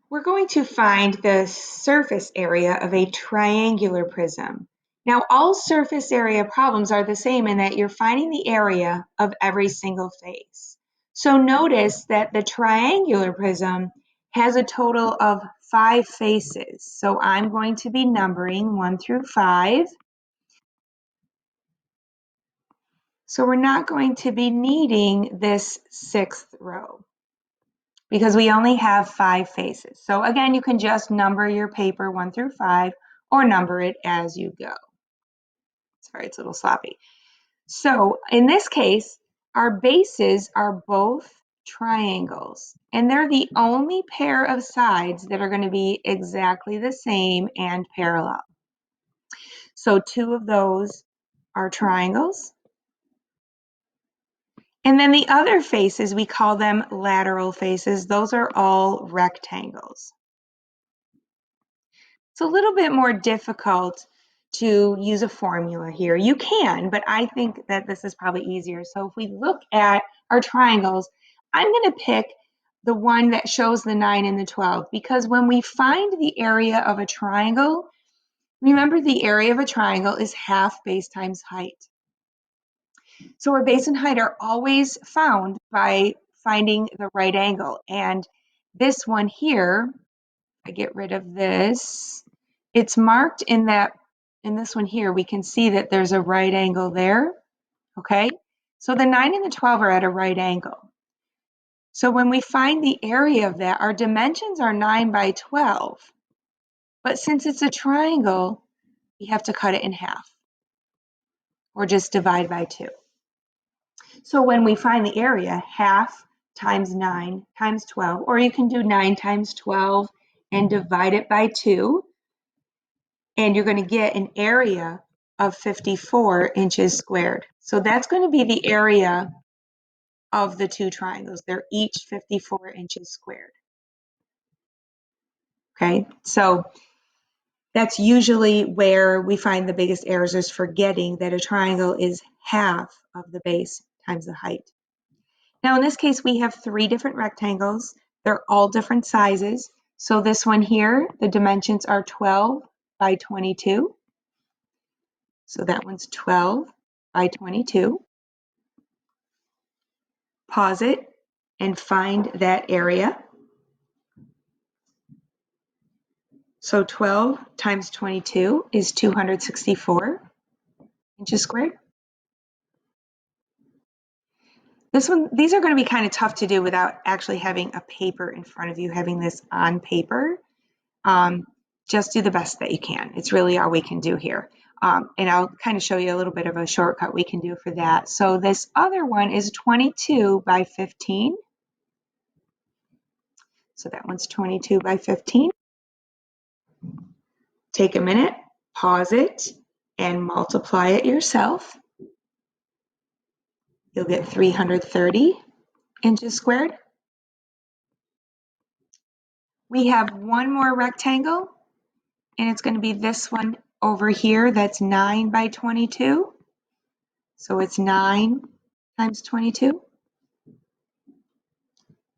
We're going to find the surface area of a triangular prism. Now, all surface area problems are the same in that you're finding the area of every single face. So notice that the triangular prism has a total of 5 faces. So I'm going to be numbering 1 through 5. So we're not going to be needing this 6th row, because we only have 5 faces. So again, you can just number your paper 1 through 5 or number it as you go. Sorry, it's a little sloppy. So in this case, our bases are both triangles, and they're the only pair of sides that are going to be exactly the same and parallel. So 2 of those are triangles. And then the other faces, we call them lateral faces. Those are all rectangles. It's a little bit more difficult to use a formula here. You can, but I think that this is probably easier. So if we look at our triangles, I'm going to pick the one that shows the 9 and the 12, because when we find the area of a triangle, remember the area of a triangle is half base times height. So our base and height are always found by finding the right angle. And this one here, I get rid of this, it's marked in this one here, we can see that there's a right angle there, okay? So the 9 and the 12 are at a right angle. So when we find the area of that, our dimensions are 9 by 12. But since it's a triangle, we have to cut it in half, or just divide by 2. So when we find the area, half times 9 times 12, or you can do 9 times 12 and divide it by 2, and you're going to get an area of 54 inches squared. So that's going to be the area of the 2 triangles. They're each 54 inches squared. Okay, so that's usually where we find the biggest errors, is forgetting that a triangle is half of the base times the height. Now in this case, we have 3 different rectangles. They're all different sizes. So this one here, the dimensions are 12 by 22. So that one's 12 by 22. Pause it and find that area. So 12 times 22 is 264 inches squared. These are going to be kind of tough to do without actually having a paper in front of you, having this on paper. Just do the best that you can. It's really all we can do here. And I'll kind of show you a little bit of a shortcut we can do for that. So this other one is 22 by 15. So that one's 22 by 15. Take a minute, pause it, and multiply it yourself. You'll get 330 inches squared. We have one more rectangle, and it's going to be this one over here. That's 9 by 22. So it's 9 times 22.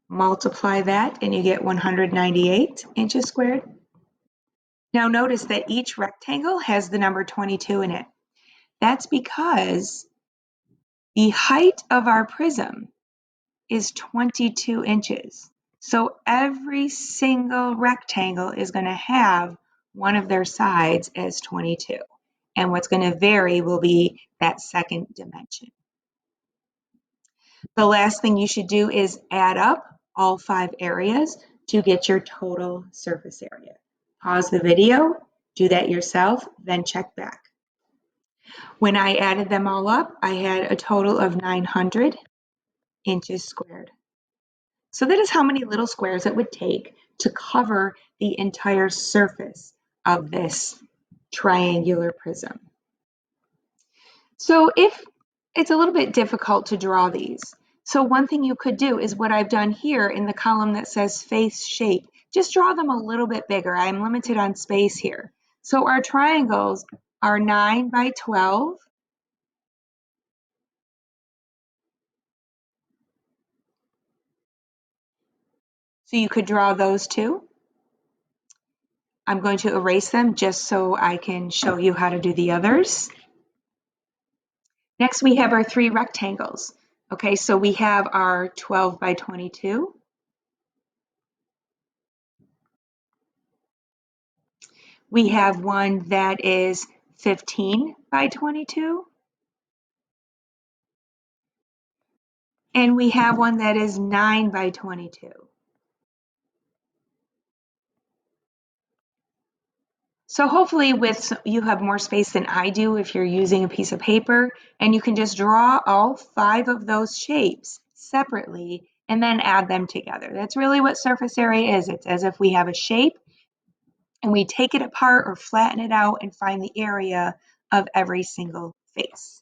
Multiply that, and you get 198 inches squared. Now notice that each rectangle has the number 22 in it. That's because the height of our prism is 22 inches. So every single rectangle is going to have one of their sides as 22. And what's going to vary will be that second dimension. The last thing you should do is add up all 5 areas to get your total surface area. Pause the video, do that yourself, then check back. When I added them all up, I had a total of 900 inches squared. So that is how many little squares it would take to cover the entire surface of this triangular prism. So if it's a little bit difficult to draw these, so one thing you could do is what I've done here in the column that says face shape. Just draw them a little bit bigger. I'm limited on space here. So our triangles are 9 by 12. So you could draw those two. I'm going to erase them just so I can show you how to do the others. Next, we have our 3 rectangles. Okay, so we have our 12 by 22. We have one that is 15 by 22. And we have one that is 9 by 22. So hopefully you have more space than I do if you're using a piece of paper, and you can just draw all 5 of those shapes separately and then add them together. That's really what surface area is. It's as if we have a shape and we take it apart or flatten it out and find the area of every single face.